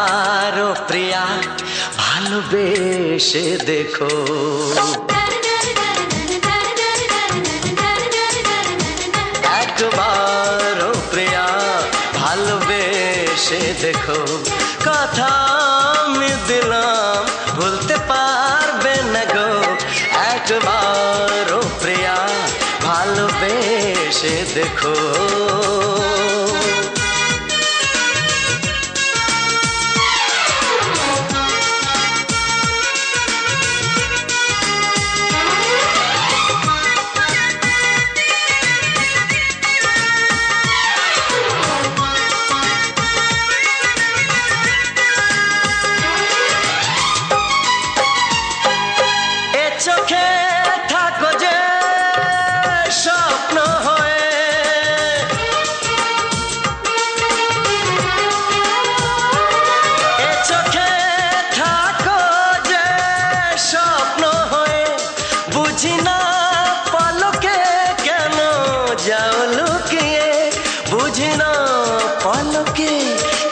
একবার ও প্রিয়া ভালোবেসে দেখো। একবার ও প্রিয়া ভালোবেসে দেখো। কথা আমি দিলাম ভুলতে পারবে না গো। একবার ও প্রিয়া ভালোবেসে দেখো। চোখে থাকো যে স্বপ্ন হয়ে, এ চোখে থাকো যে স্বপ্ন হয়ে, বুঝি না পলকে কেন যাও লুকিয়ে, বুঝি না পলকে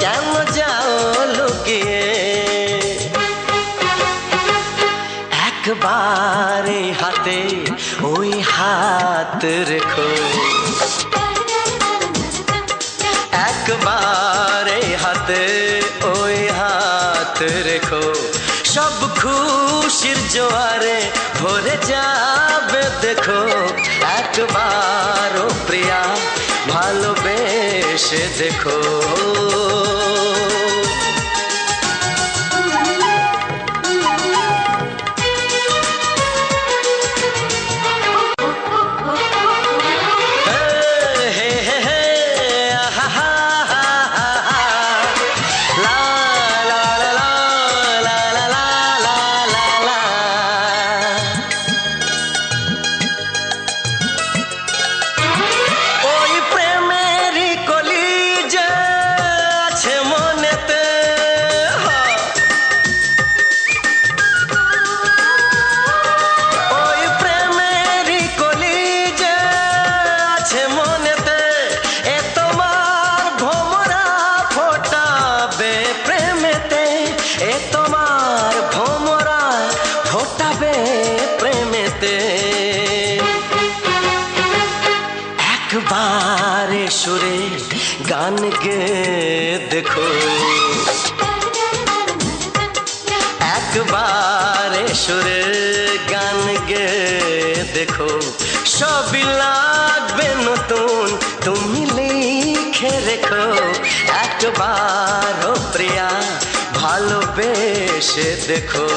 কেন যাও লুকিয়ে। একবার হাতে ওই হাত রেখো। একবার হাতে ওই হাত রেখো। সব খুশির জোয়ারে ভরে যাবে দেখো। একবার ও প্রিয়া ভালোবেসে দেখো। একবার সুরে গান গে দেখো। একবার সুরে গান গে দেখো। সবই লাগবে নতুন তুমি লিখে রেখো। একবার ও প্রিয়া ভালোবেসে দেখো।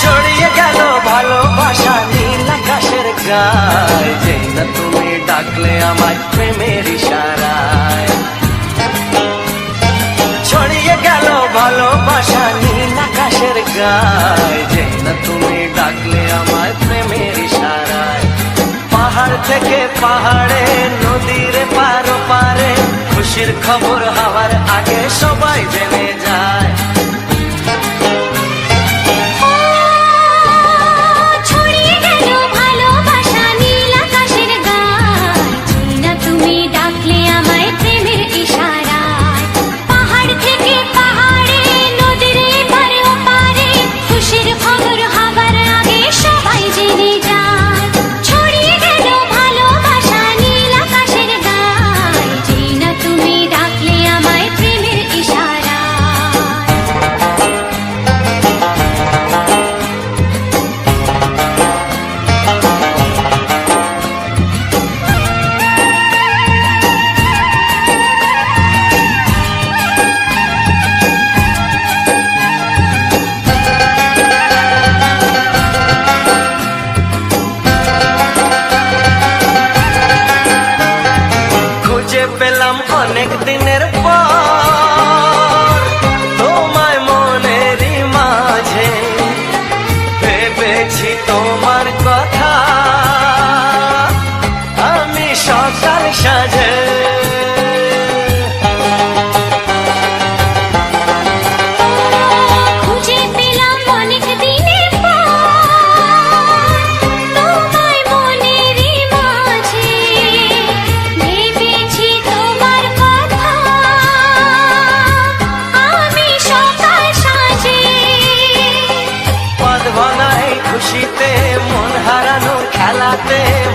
ছড়িয়ে গেল ভালোবাসা নীল আকাশের গায়ে, যেই না তুমি ডাকলে আমায় প্রেমের ইশারায়। ছড়িয়ে গেল ভালোবাসা নীল আকাশের গায়ে, যেই না তুমি ডাকলে আমায় প্রেমের ইশারায়। পাহাড় থেকে পাহাড়ে নদীর পারো পারে, খুশির খবর হওয়ার আগে সবাই জেনে যায়। প্রেমের ইশারা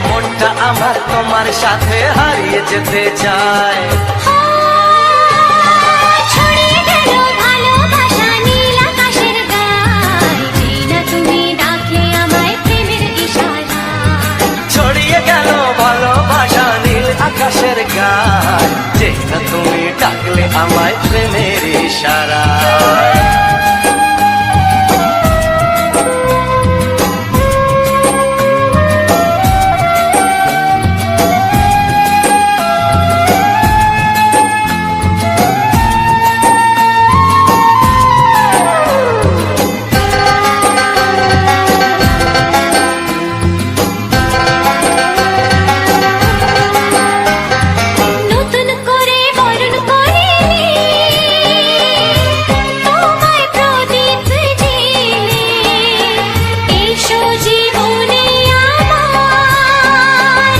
মনটা আমার তোমার সাথে হারিয়ে যেতে চায়। ছড়িয়ে গেল ভালোবাসা নীল আকাশের গায়, যেই না তুমি ডাকলে আমায় প্রেমের ইশারায়। ছড়িয়ে গেল ভালোবাসা নীল আকাশের গায়, যেই না তুমি ডাকলে আমায় প্রেমের ইশারায়। নতুন করে বরণ করে তোমায় প্রদীপ জেলে, এসো জীবনে আমার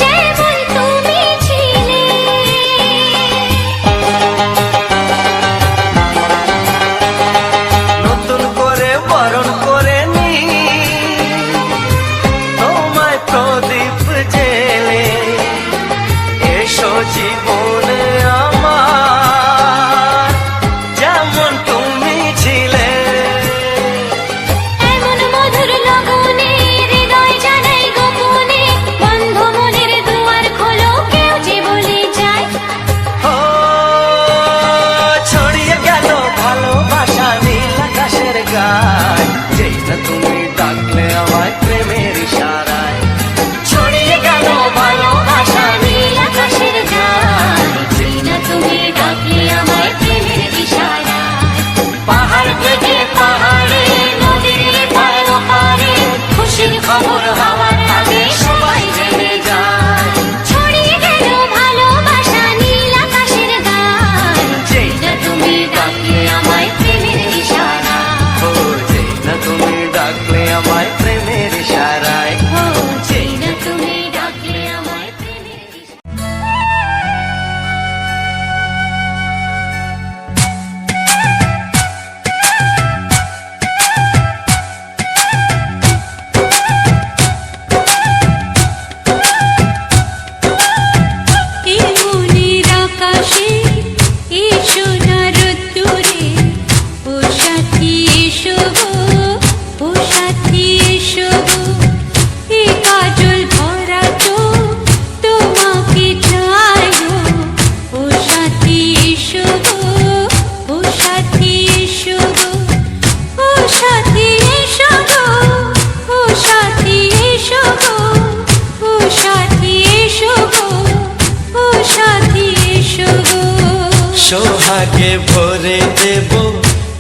যেমন তুমি ছিলে। নতুন করে বরণ করে নি তোমায় প্রদীপ জেলে, এসো জীবনে আমার যেমন তুমি ছিলে। এমন মধুর লগনে হৃদয় জানাই গোপনে, বন্ধ মনের দুয়ার খোলো কেউ যে বলে যায়। ও ছড়িয়ে গেল ভালোবাসা নীল আকাশের গায়, যেই না তুমি ডাকলে আমায় প্রেমের ইশারায়। ছড়িয়ে গেল ভালোবাসা নীল আকাশের গায়, যেই না তুমি ডাকলে আমায় প্রেমের ইশারায়। পাহাড় থেকে পাহাড়ে নদীর পার পারে খুশির খবর হওয়ার আগে সবাই জেনে যায়। ছড়িয়ে গেল ভালোবাসা নীল আকাশের গায়, যেই না তুমি ডাকলে আমায় প্রেমের ইশারায়। ও যেই না তুমি ডাকলে আমায় প্রেমের ইশারায়। ও যেই না তুমি ডাকলে আমায় প্রেমের ইশারায়। এই মনের আকাশে এসো না রোদ্দুরে, ও সাথী এসো গো, ও সাথী এসো গো। এই কাজল ভরা চোখ তোমাকে চাই গো, ও সাথী এসো গো, ও সাথী এসো গো। ও সাথী এসো গো, ও সাথী এসো গো, ও সাথী এসো গো, ও সাথী এসো গো। সোহাগে ভরে দেব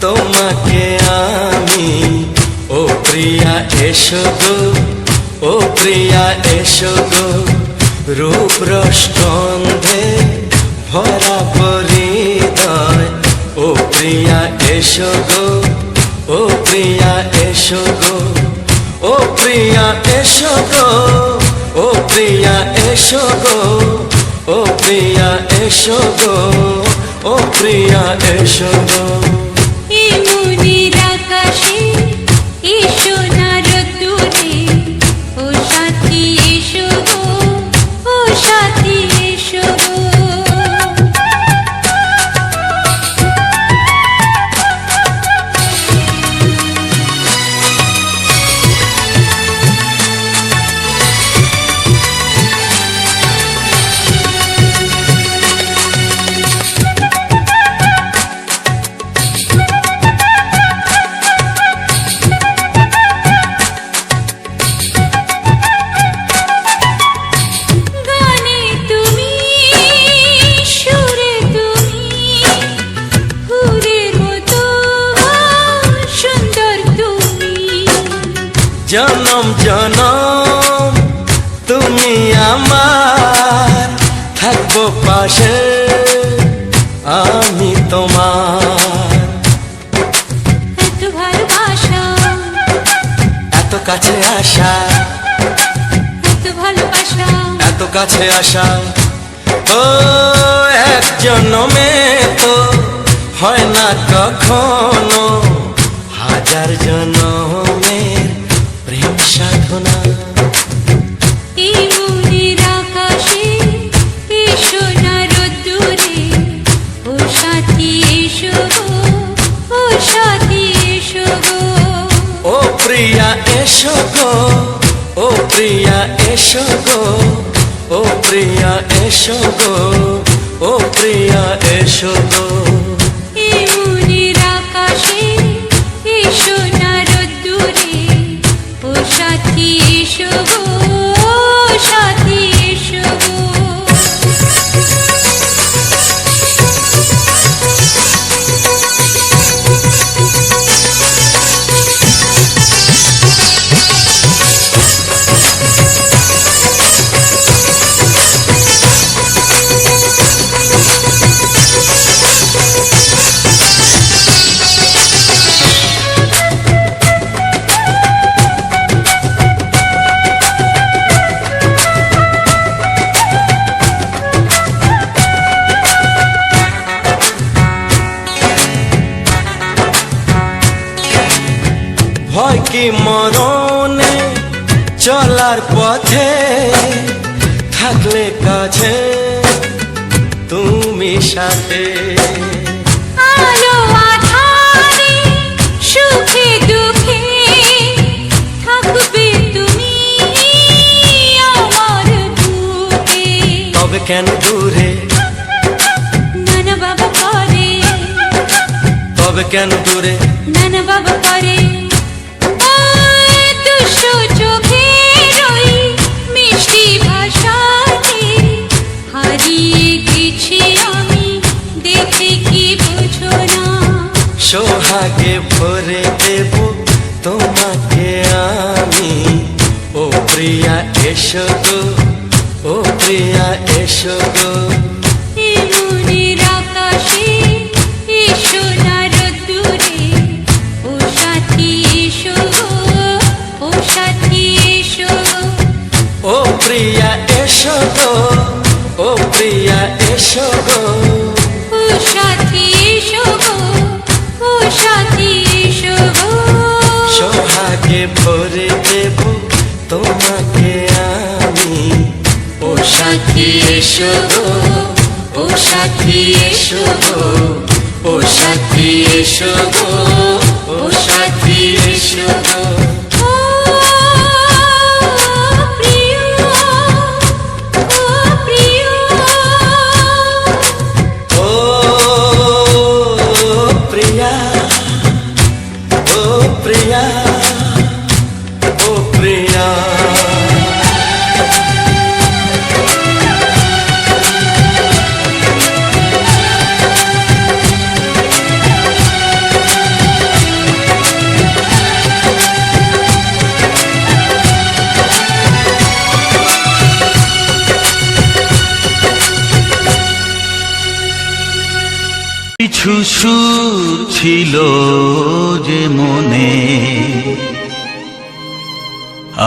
তোমাকে আমি, ও প্রিয়া এসো গো, ও প্রিয়া এসো গো। রূপ রসগন্ধে ভরা পরিদয়, ও প্রিয়া এসো গো, ও প্রিয়া এসো গো। ও প্রিয়া এসো গো, ও প্রিয়া এসো গো, ও প্রিয়া এসো গো, ও প্রিয়া এসো গো। এই মনের আকাশে এসো না রোদ্দুরে, ও সাথী এসো গো, ও সাথী এসো গো। গানে তুমি, সুরে তুমি, ফুলের মতো সুন্দর তুমি। জনম জনম তুমি আমার, থাকবো পাশে আমি তোমার। এত ভালোবাসা, এত কাছে আসা, এত ভালোবাসা, এত কাছে আসা, ও এক জন্মে তো হয় না কখনো, হাজার জন্মের প্রেম সাধনা। এসো গো ও প্রিয়া এসো গো ও প্রিয়া এসো গো এই মনের আকাশে এসো না রোদ্দুরে, ও সাথী এসো গো, ও সাথী এসো গো। ভয় কি মরণে চলার পথে, থাকলে কাছে তুমি সাথে। আলো আঁধারে সুখে দুঃখে থাকবে তুমি আমার বুকে। তবে কেন দূরে, নানা বাবা করে, তবে কেন দূরে, নানা বাবা করে। দুশো চোখের ওই মিষ্টি ভাষাতে হারিয়ে গেছি আমি, দেখে কি বুঝো না। সোহাগে ভরে দেব তোমাকে আমি, ও প্রিয়া এসো গো ও প্রিয়া এসো গো। এই মনের আকাশে এসো না রোদ্দুরে, ও সাথী এসো গো, ও সাথী এসো গো। ও প্রিয়া এসো গো ও প্রিয়া এসো গো। ও সাথী এসো গো, ও সাথী এসো গো। সোহাগে ভরে দেব তোমাকে আমি, ও সাথী এসো গো ও সাথী এসো গো। ও সাথী এসো গো ও সাথী এসো গো। ও প্রিয়, ও প্রিয়, ও প্রিয়া ও প্রিয়া ও প্রিয়া। কিছু সুর ছিল যে মনে,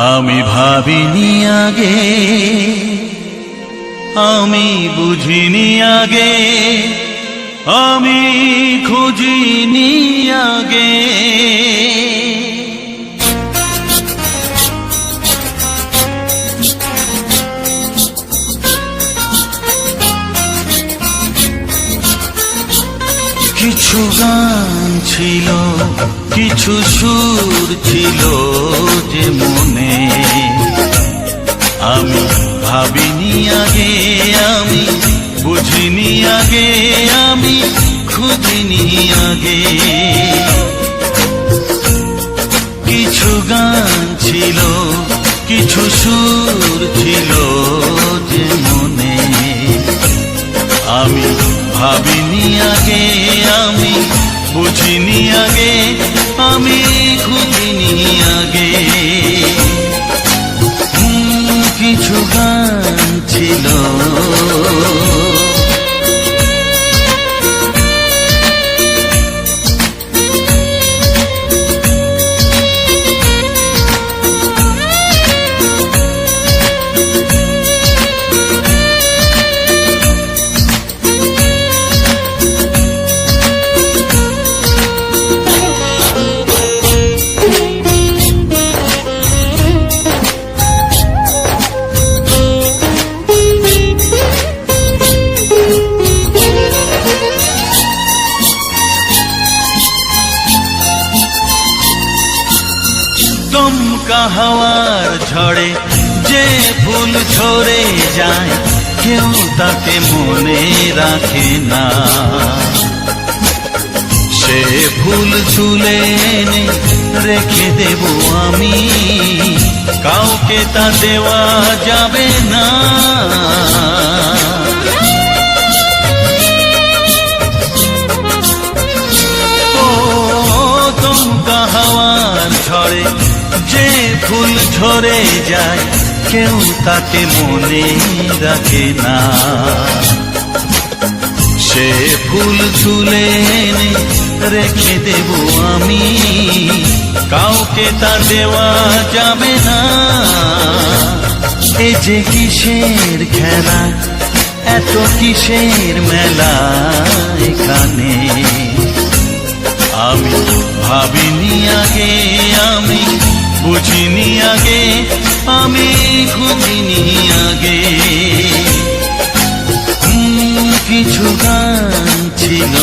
আমি ভাবিনি আগে, আমি বুঝিনি আগে, আমি খুঁজিনি আগে। কিছু গান ছিল, কিছু সুর ছিল যে মনে, আমি ভাবিনি আগে, আমি বুঝিনি আগে, আমি খুঁজিনি আগে। কিছু গান ছিল, কিছু সুর ছিল যে মনে, আমি ভাবিনি আগে, আমি বুঝিনি আগে, আমি খুঁজিনি আগে। কিছু গান ছিল, দমকা হাওয়ার ঝড়ে যে ফুল ঝরে যায় কেউ তাকে মনে রাখে না, সে ফুল তুলে এনে রেখে দেব আমি, কাউকে তা দেওয়া যাবে না। ও দমকা হাওয়ার ঝড়ে যে ফুল ঝরে যায় কেউ তাকে মনে রাখে না, সে ফুল তুলে এনে রেখে দেব আমি, কাউকে তা দেওয়া যাবে না। এ যে কিসের খেলা, এত কিসের মেলা এখানে, আমি ভাবিনি আগে, আমি বুঝিনি আগে, আমি খুঁজিনি আগে। কিছু গান ছিল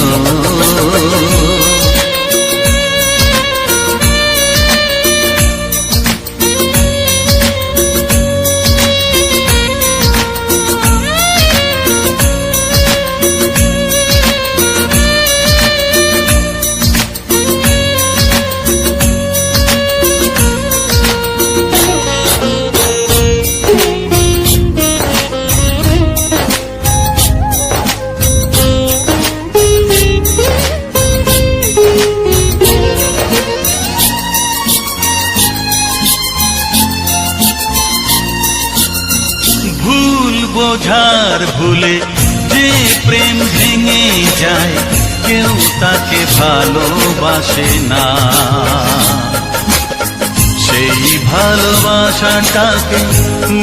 বোঝার ভুলে যে প্রেম ভেঙে যায় কেউ তাকে ভালোবাসে না, সেই ভালোবাসাটাকে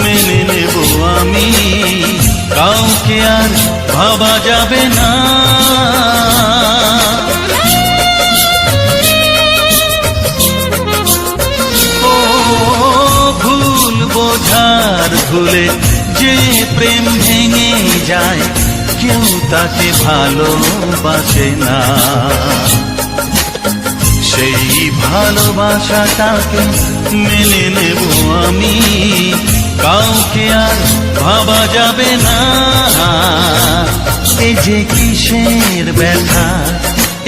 মেনে নেব আমি, কাউকে আর ভাবা যাবে না। ও ভুল বোঝার ভুলে যে প্রেম ভেঙে যায় কেউ তাকে ভালোবাসে না, সেই ভালোবাসাটাকে মেনে নেব আমি, কাউকে আর ভাবা যাবে না। এই যে কিসের ব্যথা,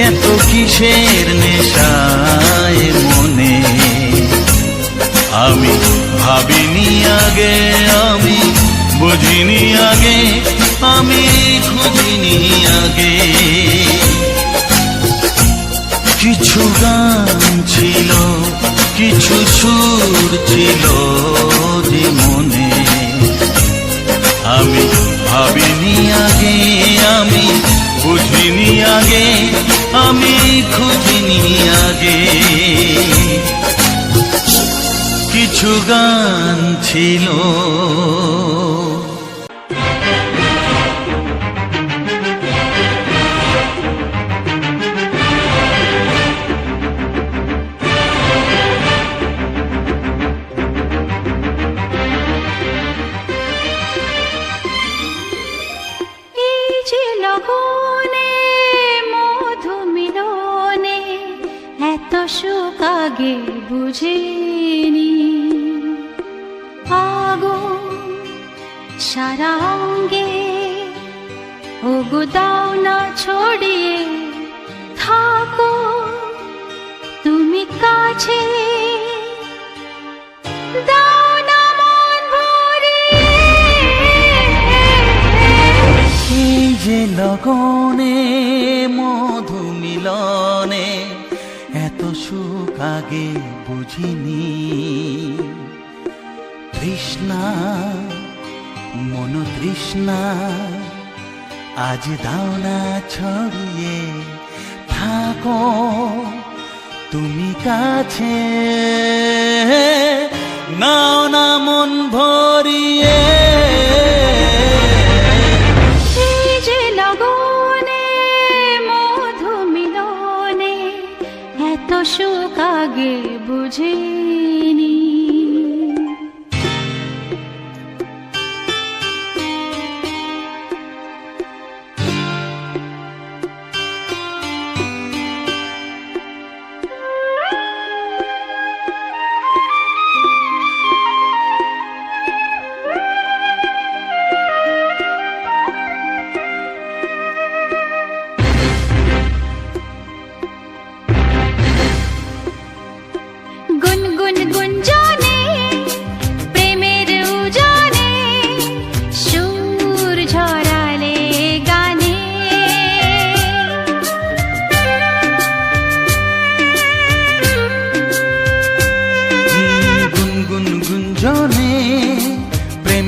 এত কিসের নেশায় মনে, আমি ভাবিনি আগে, আমি বুঝিনি আগে, আমি খুঁজিনি আগে। কিছু গান ছিল, কিছু সুর ছিল যে মনে, আমি ভাবিনি আগে, আমি বুঝিনি আগে, আমি খুঁজিনি আগে। কিছু গান ছিল সুখ আগে বুঝিনি, আগুন সারা অঙ্গে ওগো দাও না ছড়িয়ে থাকো তুমি কাছে, দাও না মন ভরিয়ে। এই যে লগনে মধু মিলনে এত সুখ আগে বুঝিনি, তৃষ্ণা মন তৃষ্ণা আজ দাও না ছড়িয়ে থাকো তুমি কাছে, নাও না মন ভরিয়ে। সুখ আগে বুঝিনি।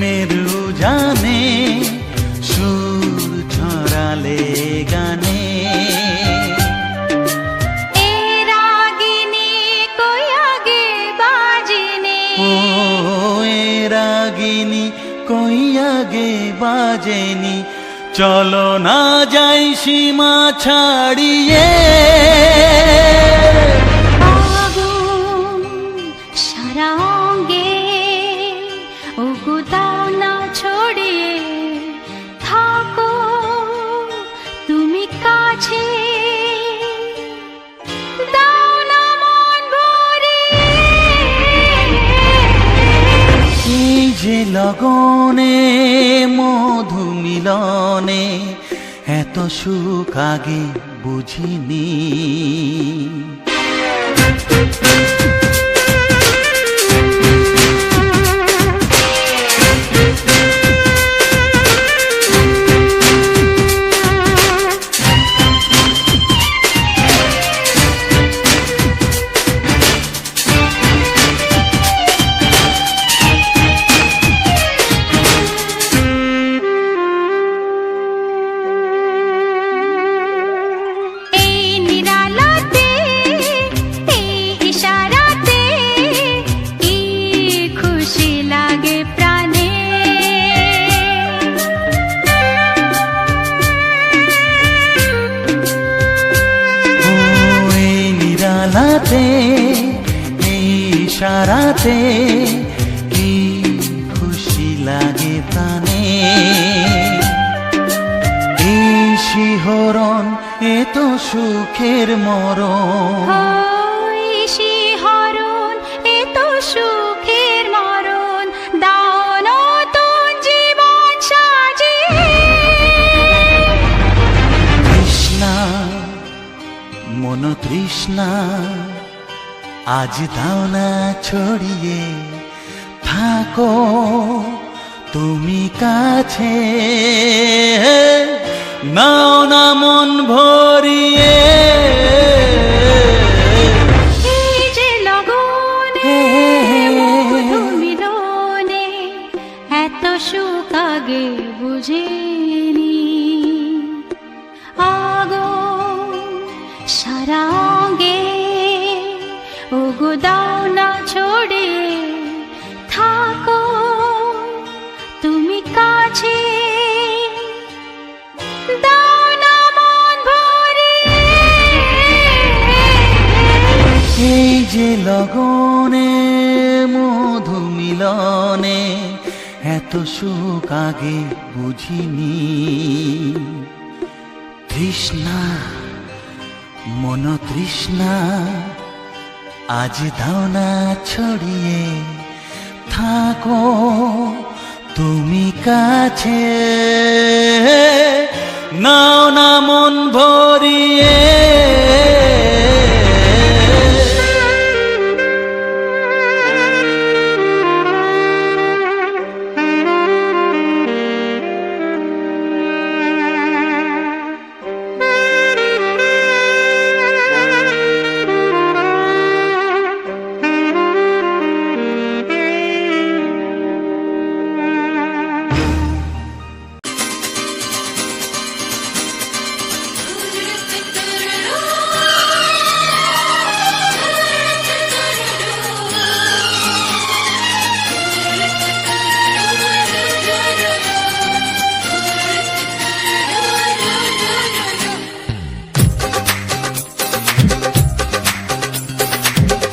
প্রেমের জানে সুর ছড়ালে গানে। এ রাগিনী কই আগে বাজেনি, ও এ রাগিনী কই আগে বাজেনি, চলো না যাই সীমা ছাড়িয়ে। আগুন সারা অঙ্গে ওগো দাও না ছড়িয়ে, থাকো তুমি কাছে, দাও না মন ভরিয়ে। এই যে লগনে মধু মিলনে এত সুখ আগে বুঝিনি। এই ইশারাতে কি খুশি লাগে প্রাণে। এই শিহরণ এ তো সুখের মরণ, ওই শিহরণ এ তো সুখের মরণ, দাও নতুন জীবন সাজিয়ে। তৃষ্ণা মন তৃষ্ণা আজ দাও না ছড়িয়ে, থাকো তুমি কাছে, নাও না মন ভরিয়ে। এই যে লগনে মধু মিলনে এত সুখ আগে বুঝিনি। আগুন সারা অঙ্গে ওগো দাও না ছড়িয়ে, থাকো তুমি কাছে, দাও না মন ভরিয়ে। এই যে লগনে মধু মিলনে এত সুখ আগে বুঝিনি। তৃষ্ণা মন তৃষ্ণা আজ দাও না ছড়িয়ে, থাকো তুমি কাছে, নাও না মন ভরিয়ে।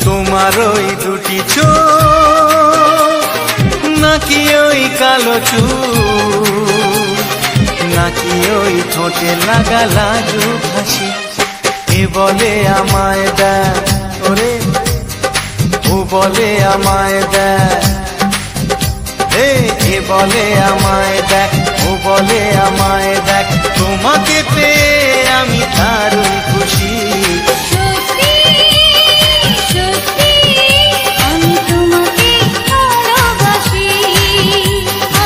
তোমার ওই দুটি চোখ নাকি ওই কালো চুল, নাকি ওই ঠোঁটে লাগা লাজুক হাসি, এ বলে আমায় দেখ ওরে, ও বলে আমায় দেখ, এ বলে আমায় দেখ, ও বলে আমায় দেখ, তোমাকে পেয়ে আমি দারুণ খুশি। সত্যি সত্যি আমি তোমাকে ভালোবাসি,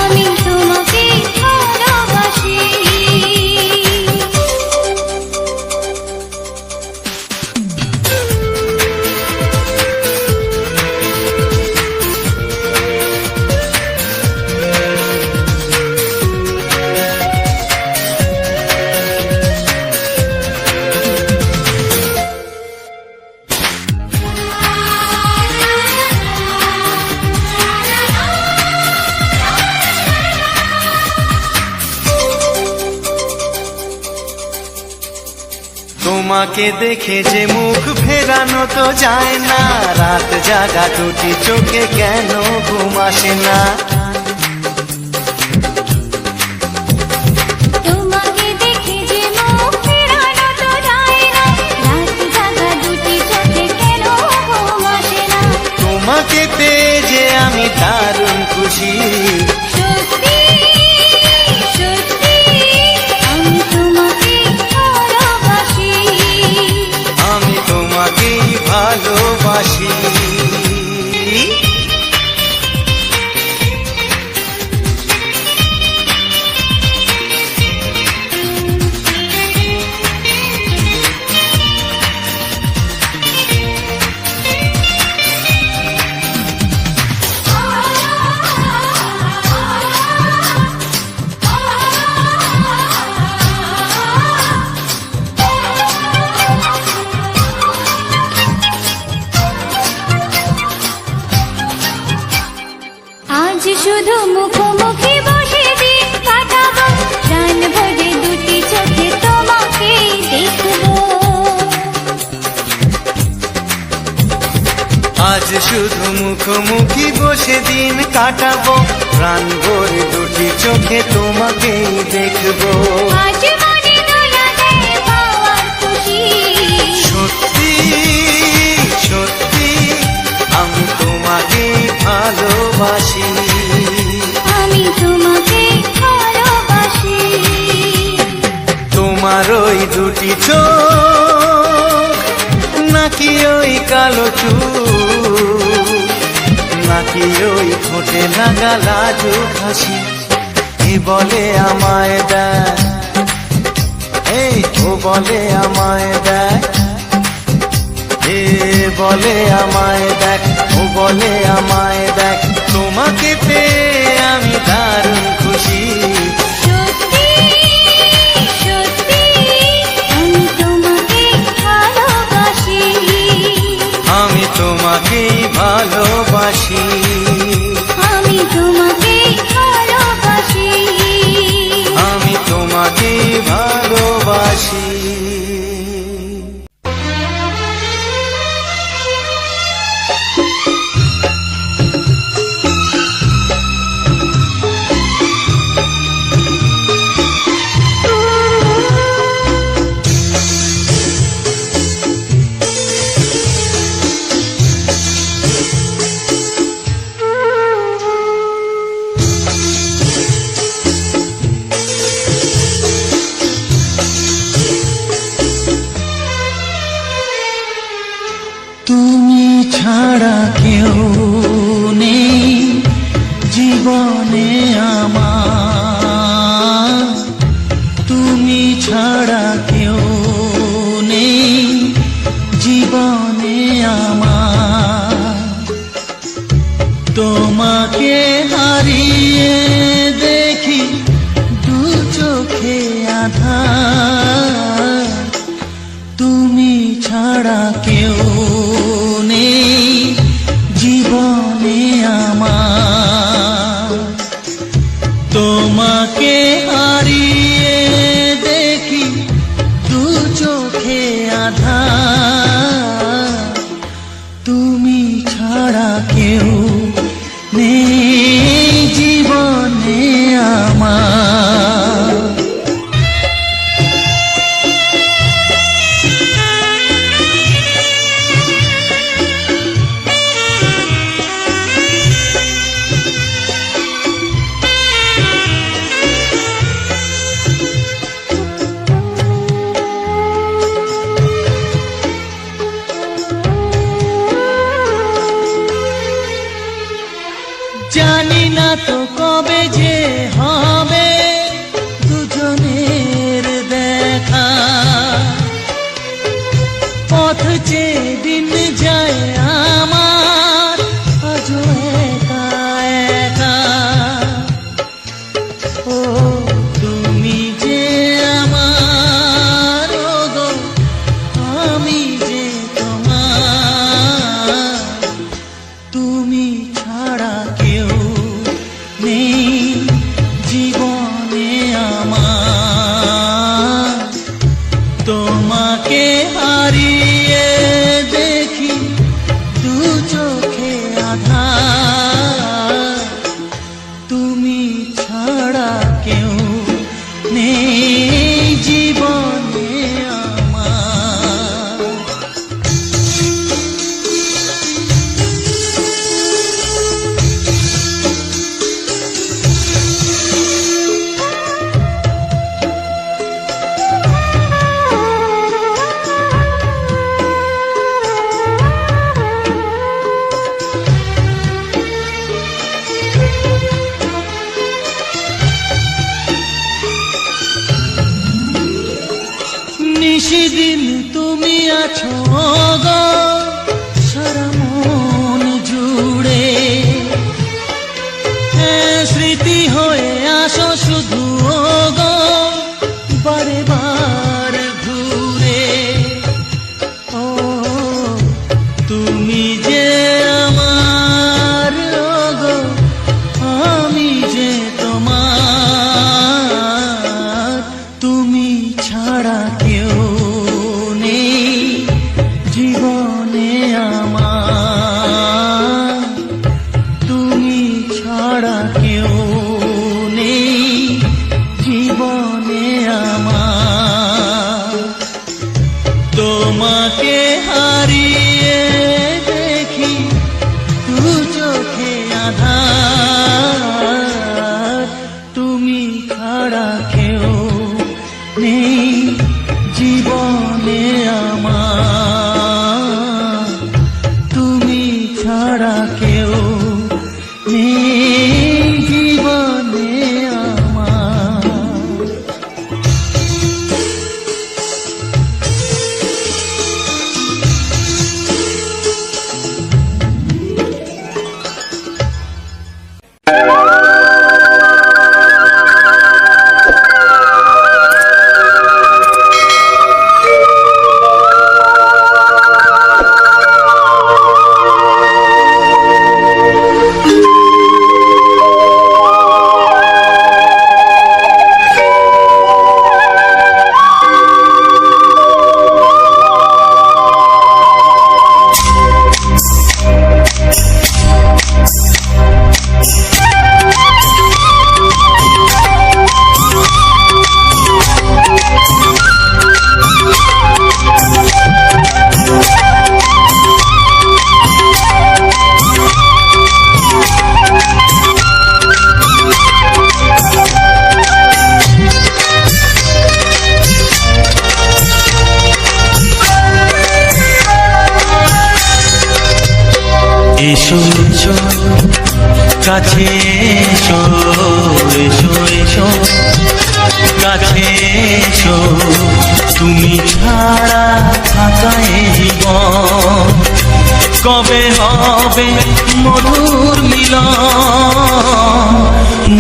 আমি তোমাকে ভালোবাসি। তোমাকে দেখে যে মুখ ফেরানো তো যায় না, রাত জাগা দুটি চোখে কেন ঘুম আসে না। তোমাকে দেখে যে মুখ ফেরানো তো যায় না, রাত জাগা দুটি চোখে কেন ঘুম আসে না। তোমাকে পেয়ে যে আমি দারুণ খুশি, সত্যি সত্যি আমি তোমাকে ভালোবাসি, আমি তোমাকেই ভালোবাসি। আজ শুধু মুখোমুখি বসে দিন কাটাবো, প্রাণ ভরে দুটি চোখে তোমাকে দেখবো। আজ শুধু মুখোমুখি বসে দিন কাটাবো, প্রাণ ভরে দুটি চোখে তোমাকেই দেখবো। আজ মনে দোলা দেয় পাওয়ার খুশি, সত্যি সত্যি আমি তোমাকেই ভালোবাসি, আমি তোমাকে ভালোবাসি। তোমার ওই দুটি চোখ নাকি ওই কালো চুল, নাকি ওই ঠোঁটে লাগা লাজুক হাসি, এ বলে আমায় দেয়, এই ও বলে আমায় দেয়, এ বলে আমায় দেখ, ও বলে আমায় দেখ, তোমাকে পেয়ে আমি দারুণ খুশি। সত্যি সত্যি আমি তোমাকে ভালোবাসি, আমি তোমাকেই ভালোবাসি, আমি তোমাকে ভালোবাসি, আমি তোমাকেই ভালোবাসি। তুমি ছাড়া কেউ নেই জীবনে আমার, তুমি ছাড়া কেউ নেই জীবনে আমার। তোমাকে হারিয়ে দেখি দু চোখে আধার, তুমি ছাড়া কেউ নেই জীবনে আমার। তোমাকে হারিয়ে দেখি দু চোখে আধার, তুমি ছাড়া কেউ নেই জীবনে আমার। জানি না তো কবে যে হবে দুজনের দেখা, পথ চেয়ে দিন যায় আমার আজও একা একা। ও তুমি যে আমার, ও গো আমি যে তোমার, তুমি ছাড়া কেউ নেই নিশিদিন তুমি আছো গো সারা মন জুড়ে, স্মৃতি হয়ে আসো শুধু গো বারে বার ঘুরে। ও তুমি যে আমার গো, আমি যে তোমার, তুমি ছাড়া কেউ নেই জীবনে আমার, তুমি ছাড়া কেউ নেই জীবনে আমার। তোমাকে হারিয়ে দেখি দু চোখে আধার, তুমি ছাড়া কেউ নেই জীবনে আমার, তুমি ছাড়া কেউ নেই জীবনে আমার। এসো এসো কাছে এসো, এসো এসো কাছে এসো, তুমি ছাড়া থাকা এ জীবন কবে হবে মধুর মিলন,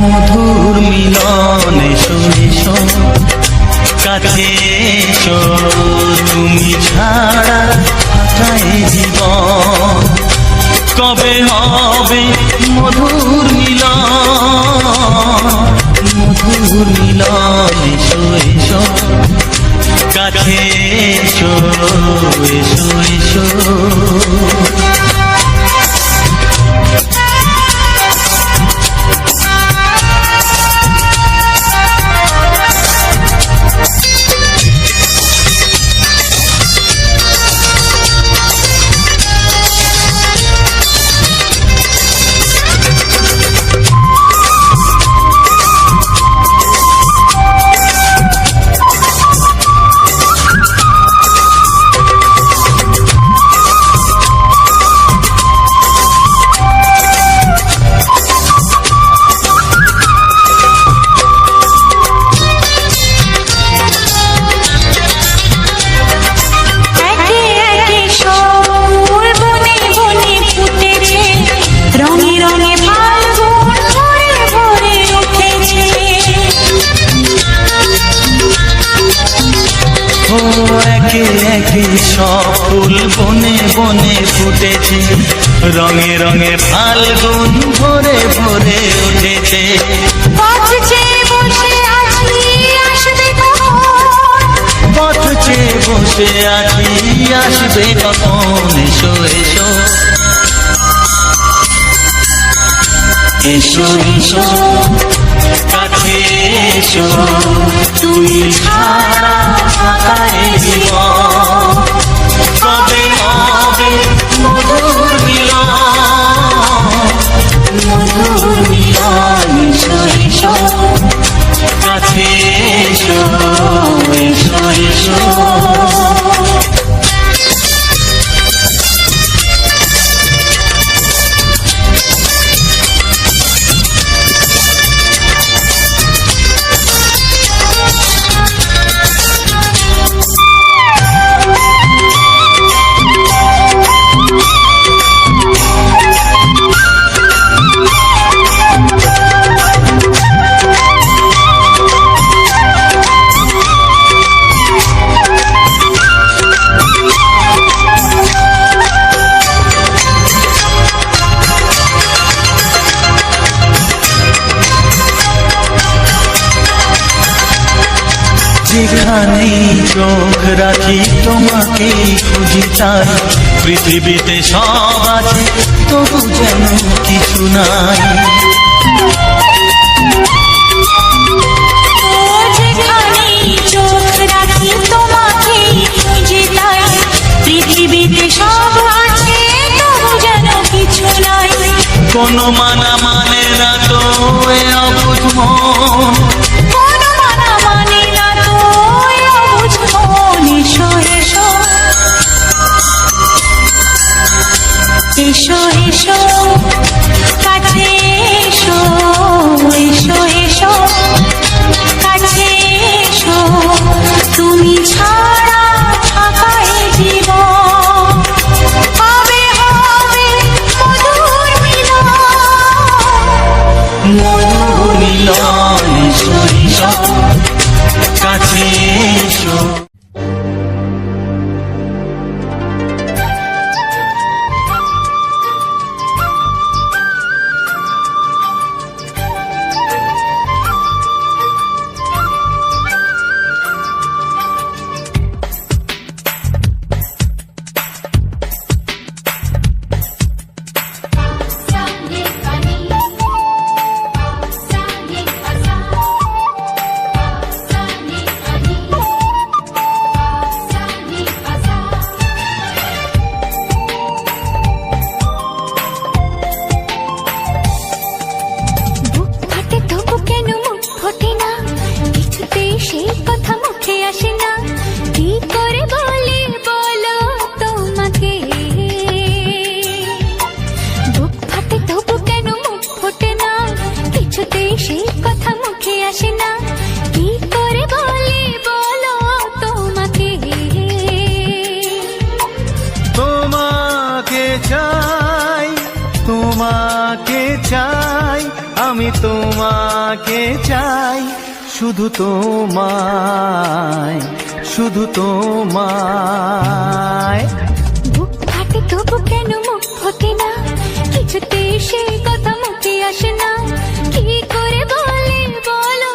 মধুর মিলন। এসো এসো কাছে এসো, তুমি ছাড়া থাকা এ জীবন কবে হবে মধুর মিলন, মধুর মিলন। এসো এসো কাছে এসো, এসো এসো। একে একে সব ফুল বনে বনে ফুটেছে, রঙে রঙে ফাল্গুন ভরে ভরে উঠেছে। পথ চেয়ে বসে আছি আসবে কখন, পথ চেয়ে বসে আছি আসবে কখন। এসো এসো এসো এসো কাছে এসো, তুমি ছাড়া থাকা এ জীবন কবে হবে মধুর মিলন, মধুর মিলন। এসো এসো কাছে এসো, এসো এসো। যেখানেই চোখ রাখি তোমাকে খুঁজি তাই, পৃথিবীতে সব আছে তবু যেন কিছু নাই। যেখানেই চোখ রাখি তোমাকে খুঁজি তাই, পৃথিবীতে সব আছে তবু যেন কিছু নাই। কোনো মানা মানে না তো এ অবুঝ মন, কোনো মানা মানে না তো এ অবুঝ মন। এসো এসো এসো এসো কাছে এসো, এসো এসো কাছে এসো, তুমি ছাড়া ফাঁকা এ জীবন। হবে হবে মধুর মিলন, মধুর মিলন। এসো এসো কাছে এসো। তোমাকে চাই, আমি তোমাকে চাই, শুধু তোমায়, শুধু তোমায়। বুক ফাটে তবু কেন মুখ ফোটে না, কিছুতে সেই কথা মুখে আসে না, কি করে বলে বলো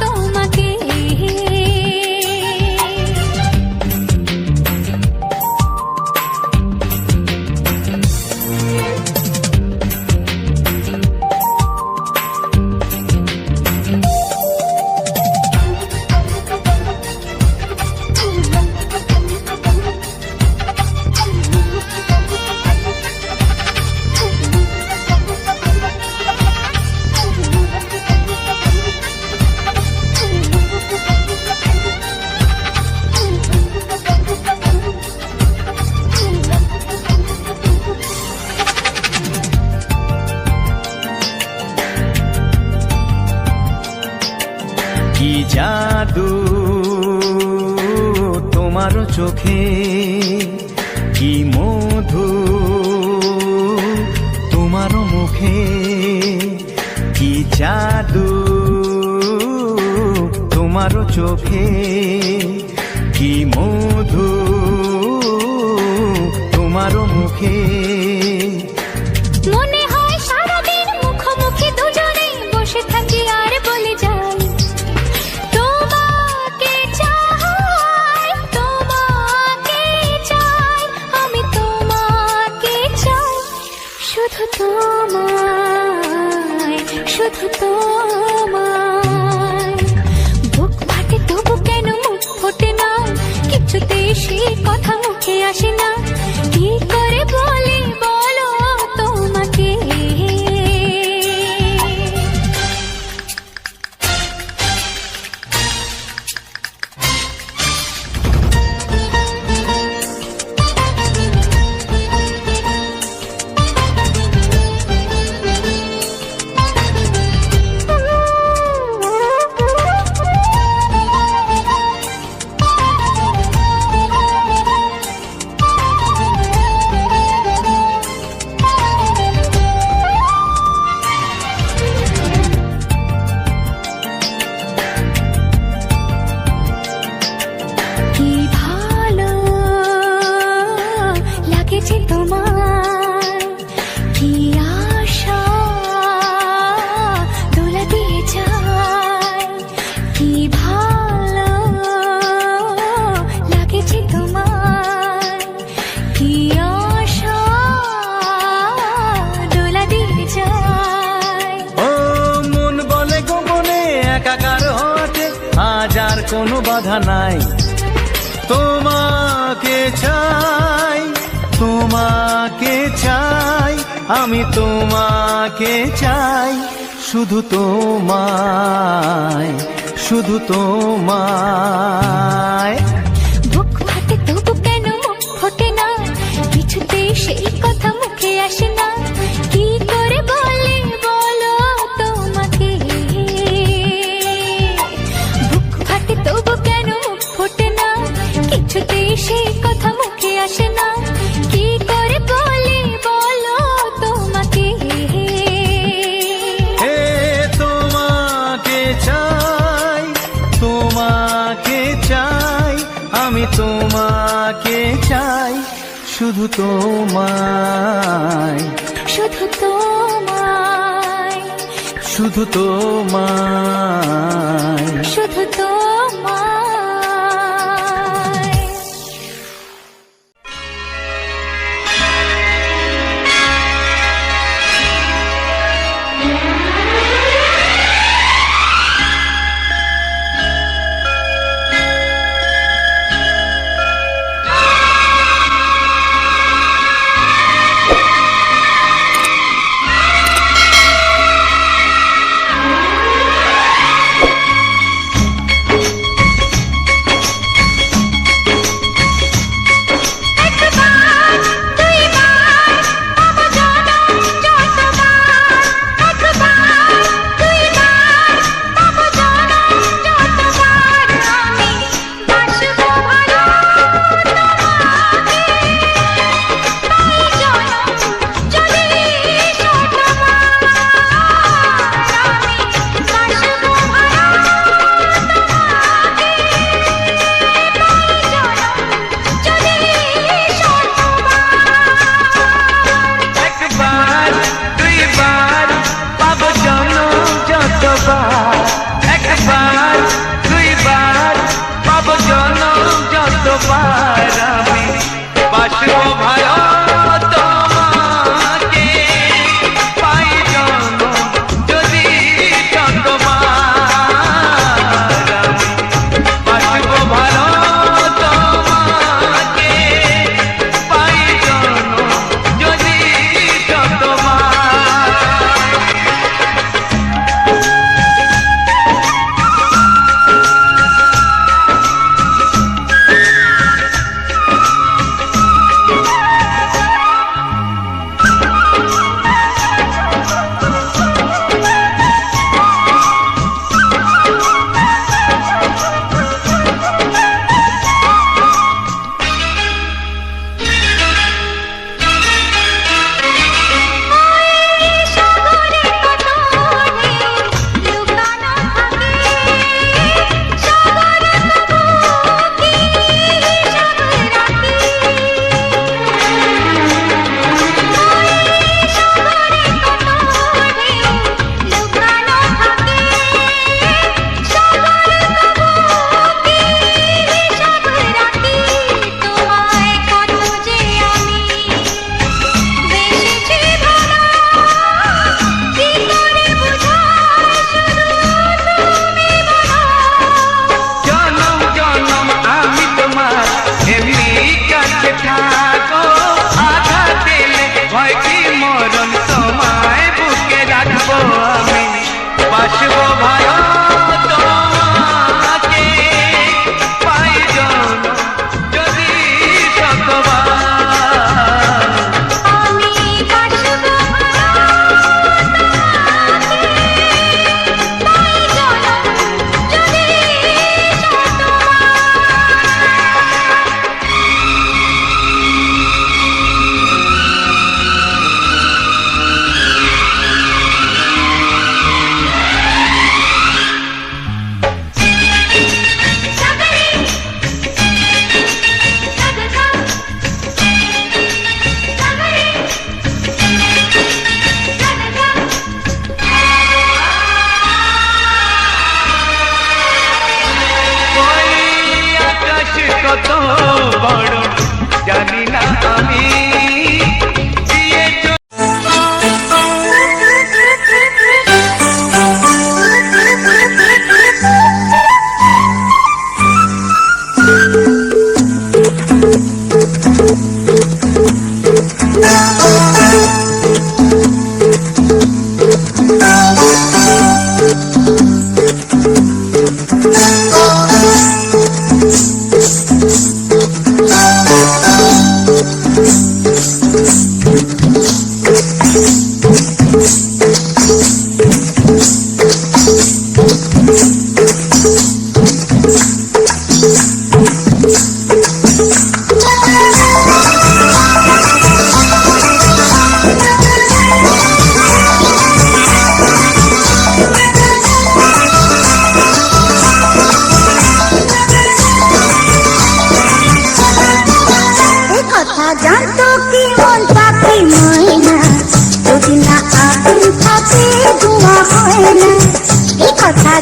তোমাকে। কি জাদু তোমার চোখে, কি মধু তোমার মুখে, কি জাদু তোমার চোখে, কি মধু তোমার মুখে। মনে হয় সারাদিন মুখোমুখি দুজনে বসে থাকি আর বলে যাই, তোমাকে চাই, তোমাকে চাই, আমি তোমাকে চাই, শুধু তোমায়, শুধু তোমায়। বুক ফাটে তবু কেন মুখ ফোটে না, কিছুতে সেই কথা মুখে আসে না, কি করে বলে একাকার হতে আজ আর কোনো বাধা নাই। তোমাকে চাই, তোমাকে চাই, আমি তোমাকে চাই, শুধু তোমায়, শুধু তোমায়। বুক ফাটে তবু কেন মুখ ফোটে না, কিছুতে সেই কথা মুখে আসে না, কি করে বলে বলো তোমাকে। বুক ফাটে তবু কেন মুখ ফোটে না, কিছুতে সেই কথা মুখে আসে না, কি করে বলে বলো তোমাকে। হে তোমাকে চাই, তোমাকে চাই, আমি তোমাকে চাই, শুধু তোমায়, শুধু তোমায়, শুধু তোমায়। শুধু তোমায়।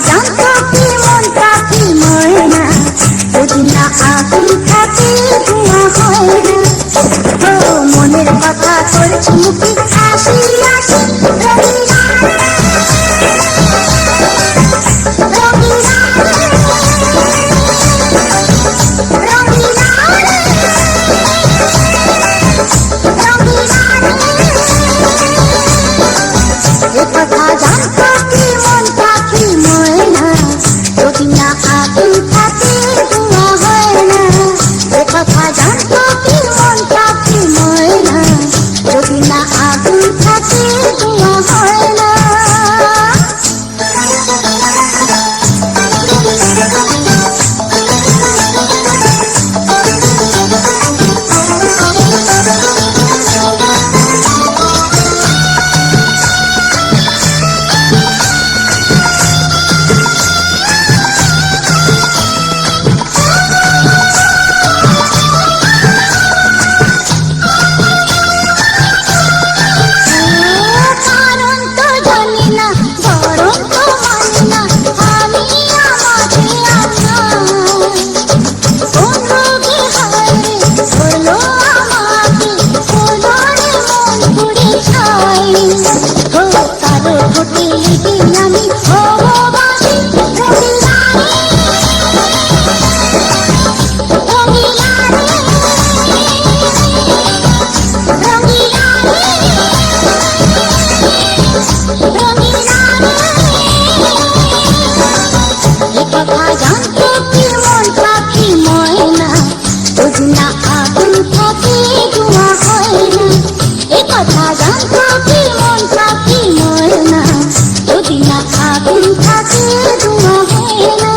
জানতো কি মন পাখি ময়না, যদি না আগুন থাকে ধোঁয়া হয় না। ও মনের কথা করছি মুখে হাসি হাসি, রঙিলা রঙিলা রঙিলা এ কথা জানতো কি মন পাখি ময়না, যদি না আগুন থাকে ধোঁয়া হয় না। এ কথা জানতো কি মন পাখি ময়না, যদি না আগুন থাকে ধোঁয়া হয় না। কারণ তো জানি না, বরং তো মানি না, আমি আমাকে আপনার কোন রোগে হারে হলো আমাকে, কোনরে মন পুড়ে ছাই। ও কারো ঠোঁটে লেগে আমি ভালোবাসি, রঙিলা রঙিলা রঙিলা এ কথা জানতো কি মন পাখি ময়না, যদি না আগুন থাকে ধোঁয়া হয় না। এ কথা জানতো কি মন পাখি ময়না, যদি না আগুন থাকে ধোঁয়া হয় না।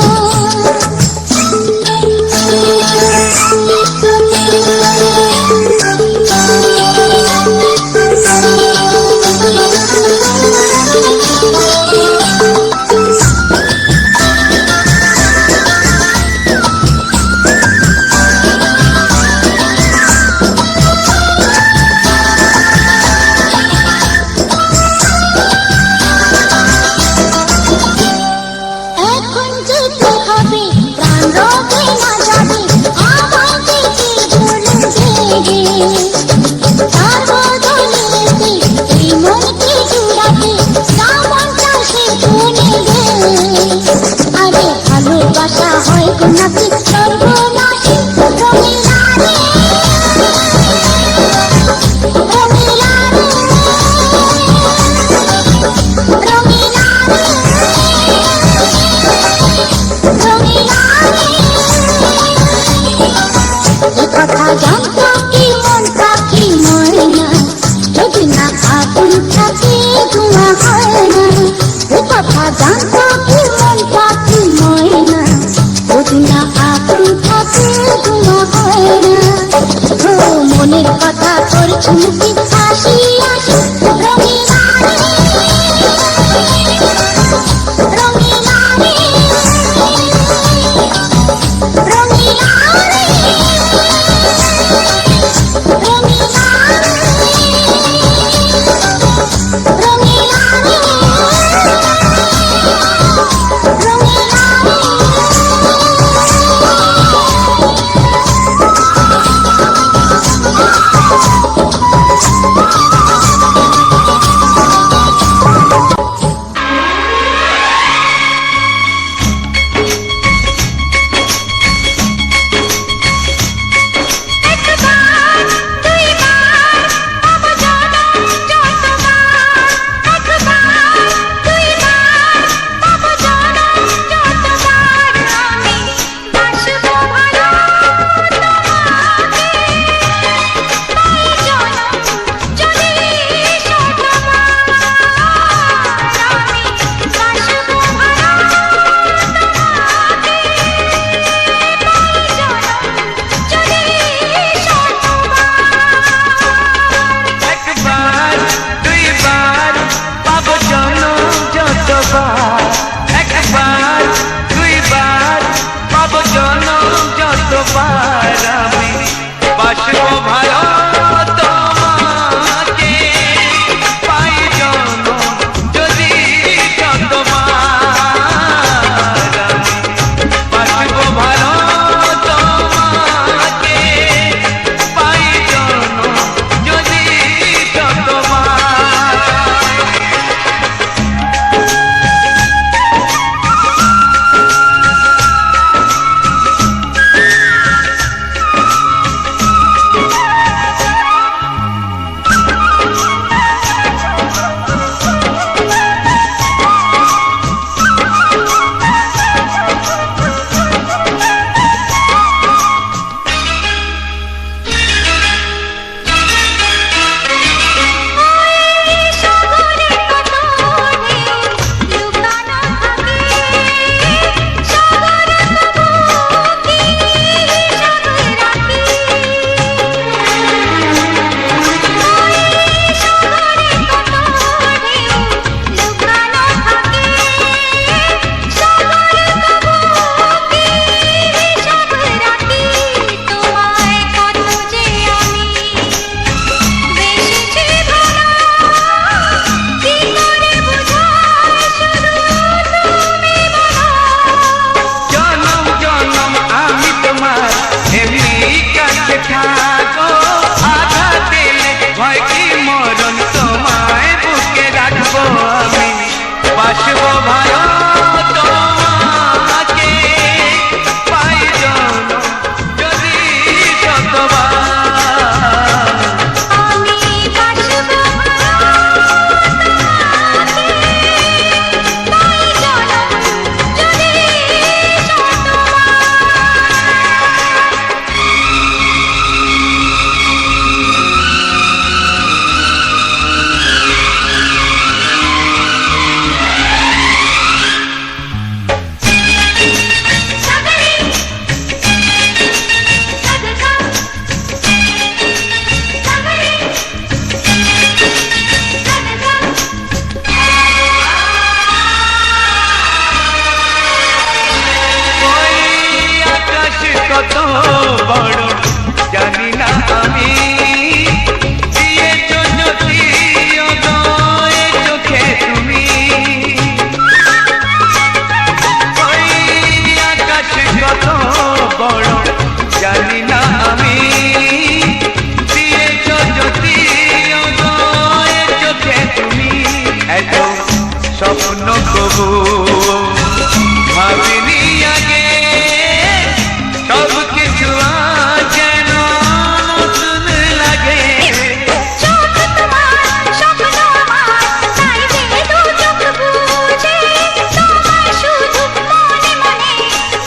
এখন যেতে হবে প্রাণ রবে না যাবে, আমাকে কি ভুলে দেবে। তার বদলেতে এই মনকে জুড়াতে, যেমনটা সে শুনে দে। আরে ভালোবাসা হয় গো নাকি সর্বনাশী, রঙিলা রে রঙিলা রে রঙিলা রে এ কথা জানতো কি মন পাখি ময়না, যদি না আগুন থাকে ধোঁয়া হয় না। এ কথা জানতো কি মন পাখি ময়না, যদি না কত বড় জানি না আমি দিয়েছো যদি অদয় চোখে তুমি ওই আকাশ কত বড় জানি না আমি দিয়েছো যদি অদয় চোখে তুমি এত স্বপ্ন কবু ভাবিনি আগে সব কিছু আজ যেন নতুন লাগে চোখ তোমার স্বপ্ন আমার তাই যে দু চোখ বুঝে তোমার শুধু মনে মনে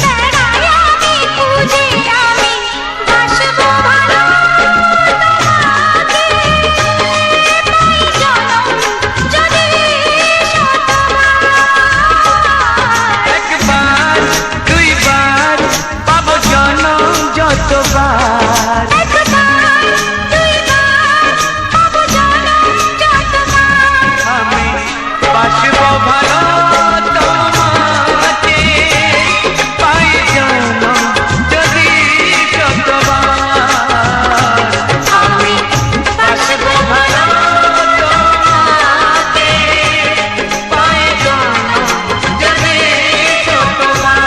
বেড়াই আমি খুঁজে আমি বাসবো ভালো তোমাকে পাই জনম যদি শতবার একবার দুইবার পাবো জনম যতবার একবার দুইবার পাবো জনম যতবার আমি বাসবো ভালো তোমাকে পাই জনম যদি শতবার আমি বাসবো ভালো তোমাকে পাই জনম যদি শতবার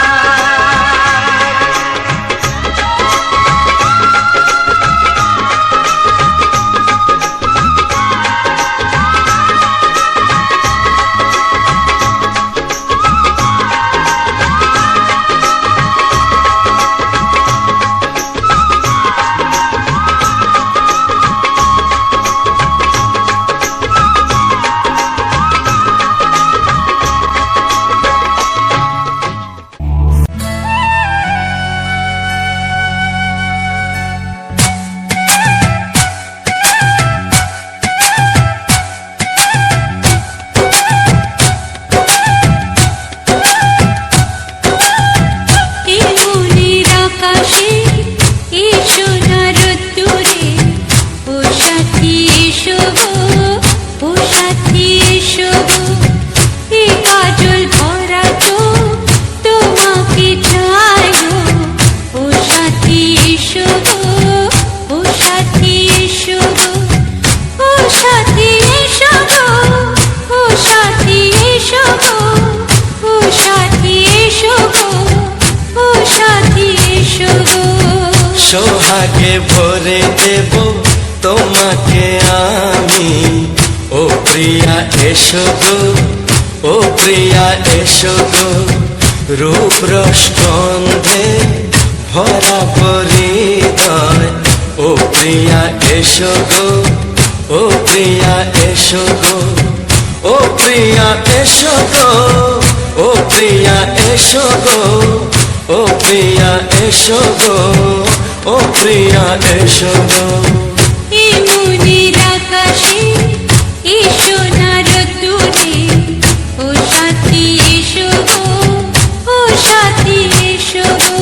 এই মনের আকাশে এই সোনার রোদ্দুরে ও সাথী এসো গো, ও সাথী এসো গো, এই কাজল ভরা চোখ তোমাকে চাই গো, ও সাথী এসো গো, ও সাথী এসো গো, ও সাথী এসো গো, ও সাথী এসো গো, ও সাথী এসো গো, ও সাথী এসো গো। সোহাগে ভরে দেব তোমাকে আমি, ও প্রিয়া এসো গো, ও প্রিয়া এসো গো, রূপ রস গন্ধে ভরা পরিদয়, ও প্রিয়া এসো গো, ও প্রিয়া এসো গো, ও প্রিয়া এসো গো, ও প্রিয়া এসো গো, ও প্রিয়া এসো গো, ও প্রিয়া এসো গো। এই মনের আকাশে এই সোনার রোদ্দুরে ও সাথী এসো গো, ও সাথী এসো গো।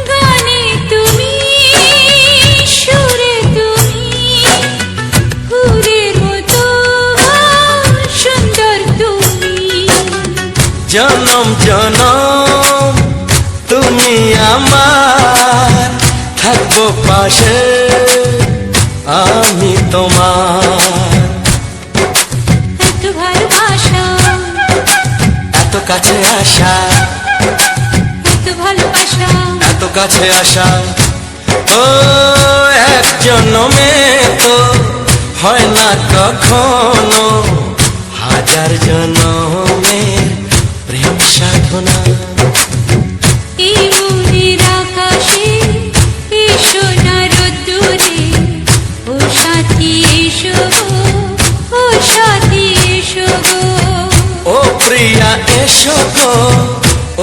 গানে তুমি সুরে তুমি ফুলের মতো সুন্দর তুমি জনম জনম তুমি আমার, থাকবো পাশে আমি তোমার। এত ভালোবাসা এত কাছে আসা, এত ভালোবাসা এত কাছে আসা, ও এক জন্মে তো হয় না কখনো, হাজার জন্মের প্রেম সাধনা। এই মনের আকাশে এই সোনার রোদ্দুরে ও সাথী এসো গো, ও সাথী এসো গো। ও প্রিয়া এসো গো,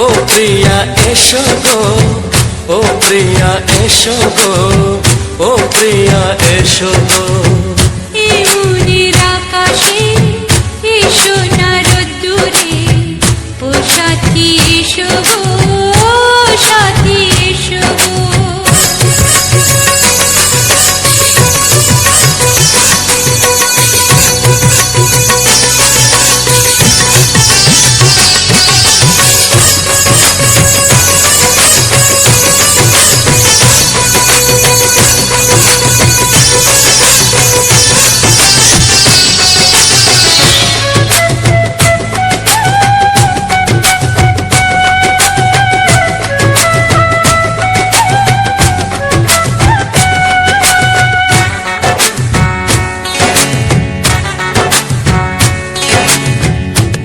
ও প্রিয়া এসো গো, ও প্রিয়া এসো গো, ও প্রিয়া এসো গো, এই মনের আকাশে এসো না রোদ্দুরে, ও সাথী এসো গো, সাথী এসো গো।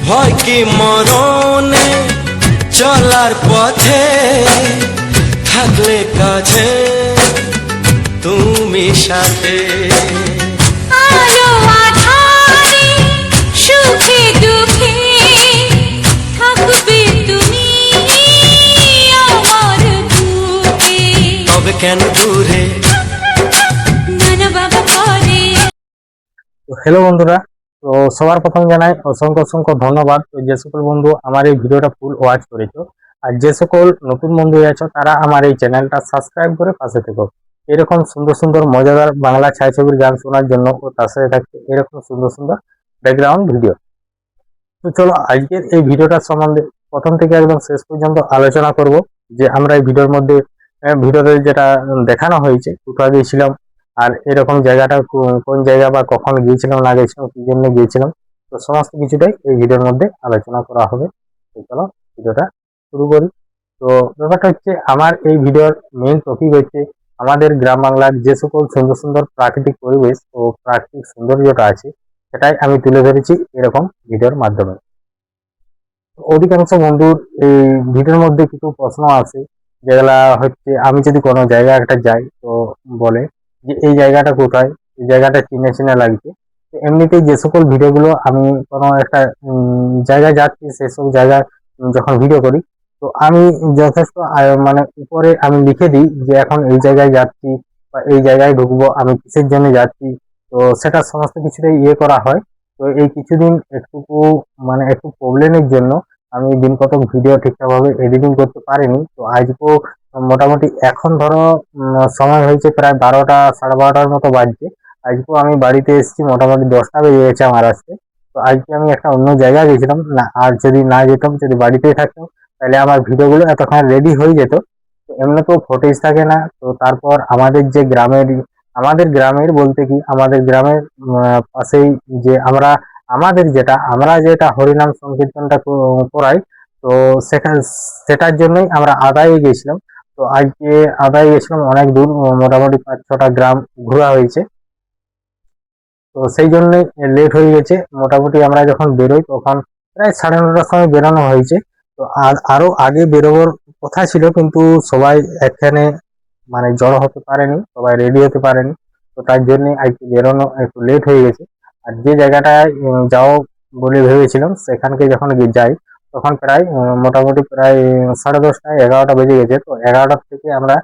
ভয় কি মরণে চলার পথে, থাকলে কাছে তুমি সাথে। আলো আঁধারে সুখে দুঃখে থাকবে তুমি আমার বুকে। তবে কেন দূরে, নানা বাবা করে। তো হ্যালো বন্ধুরা, তো সবার প্রথম জানাই অসংখ্য অসংখ্য ধন্যবাদ। তো যে সকল বন্ধু আমার এই ভিডিওটা ফুল ওয়াচ করেছো, আর যে সকল নতুন বন্ধু আছো তারা আমার এই চ্যানেলটা সাবস্ক্রাইব করে পাশে থেকো। এরকম সুন্দর সুন্দর মজাদার বাংলা ছায়াছবির গান শোনার জন্য ও তার সাথে থাকছে এরকম সুন্দর সুন্দর ব্যাকগ্রাউন্ড ভিডিও। তো চলো আজকের এই ভিডিওটা সম্বন্ধে প্রথম থেকে একদম শেষ পর্যন্ত আলোচনা করব। যে আমরা এই ভিডিওর মধ্যে ভিডিওতে যেটা দেখানো হয়েছে কোথাও গিয়েছিলাম, আর এরকম জায়গাটা কোন জায়গা বা কখন গিয়েছিলাম না গিয়েছিলাম, কি জন্য গিয়েছিলাম, তো সমস্ত কিছুটাই এই ভিডিওর মধ্যে আলোচনা করা হবে। তো চলো ভিডিওটা শুরু করি। তো ব্যাপারটা হচ্ছে আমার এই ভিডিওর মেইন টপিক হচ্ছে আমাদের গ্রাম বাংলার যে সকল সুন্দর সুন্দর প্রাকৃতিক পরিবেশ ও প্রাকৃতিক সৌন্দর্যটা আছে সেটাই আমি তুলে ধরেছি এরকম ভিডিওর মাধ্যমে। অধিকাংশ বন্ধুর এই ভিডিওর মধ্যে কিছু প্রশ্ন আছে যেগুলা হচ্ছে আমি যদি কোনো জায়গা একটা যাই তো বলে যে এই জায়গাটা কোথায়, এই জায়গাটা চিনে চিনে লাগছে। তো এমনিতেই যে সকল ভিডিওগুলো আমি কোনো একটা জায়গায় যাচ্ছি সেসব জায়গায় যখন ভিডিও করি তো আমি যথেষ্ট মানে উপরে আমি লিখে দিই যে এখন এই জায়গায় যাচ্ছি বা এই জায়গায় ঢুকবো, আমি কিসের জন্য যাচ্ছি, তো সেটা সমস্ত কিছুটাই ইয়ে করা হয়। তো এই কিছুদিন একটু প্রবলেমের জন্য আমি দিন কত ভিডিও ঠিকঠাকভাবে এডিটিং করতে পারিনি। তো আজকেও মোটামুটি এখন ধরো সময় হয়েছে প্রায় 12টা 12:30টার মতো বাজছে। আজকেও আমি বাড়িতে এসেছি মোটামুটি 10টা বেজে গেছে আমার আসতে। তো আজকে আমি একটা অন্য জায়গায় গেছিলাম না, আর যদি না যেতাম, যদি বাড়িতেই থাকতাম তাহলে আমার ভিডিওগুলো এতক্ষণ রেডি হয়ে যেত। তো এমনিতেও ফুটেজ থাকে না। তো তারপর আমাদের যে আমাদের গ্রামের বলতে কি আমাদের গ্রামের পাশেই যে আমরা যেটা হরিনাম সংকীর্তনটা করাই, তো সেটার জন্যই আমরা আদায়ে গেছিলাম। তো আজকে আদায়ে গেছিলাম অনেক দূর, মোটামুটি 5-6টা গ্রাম ঘোরা হয়েছে। তো সেই জন্যই লেট হয়ে গেছে। মোটামুটি আমরা যখন বেরোই তখন প্রায় 9:30টার সময় বেরোনো হয়েছে। তো আরো আগে বেরোবার কথা ছিল, কিন্তু সবাই এখানে মানে জড়ো হতে পারেনি, সবাই রেডি হতে পারেনি। তো তার জন্য আজকে বেরোনো একটু লেট হয়ে গেছে। আর যে জায়গাটায় যাও বলে ভেবেছিলাম সেখানকে যখন যাই তখন প্রায় মোটামুটি প্রায় 10:30 11টা বেজে গেছে। তো 11টা থেকে আমরা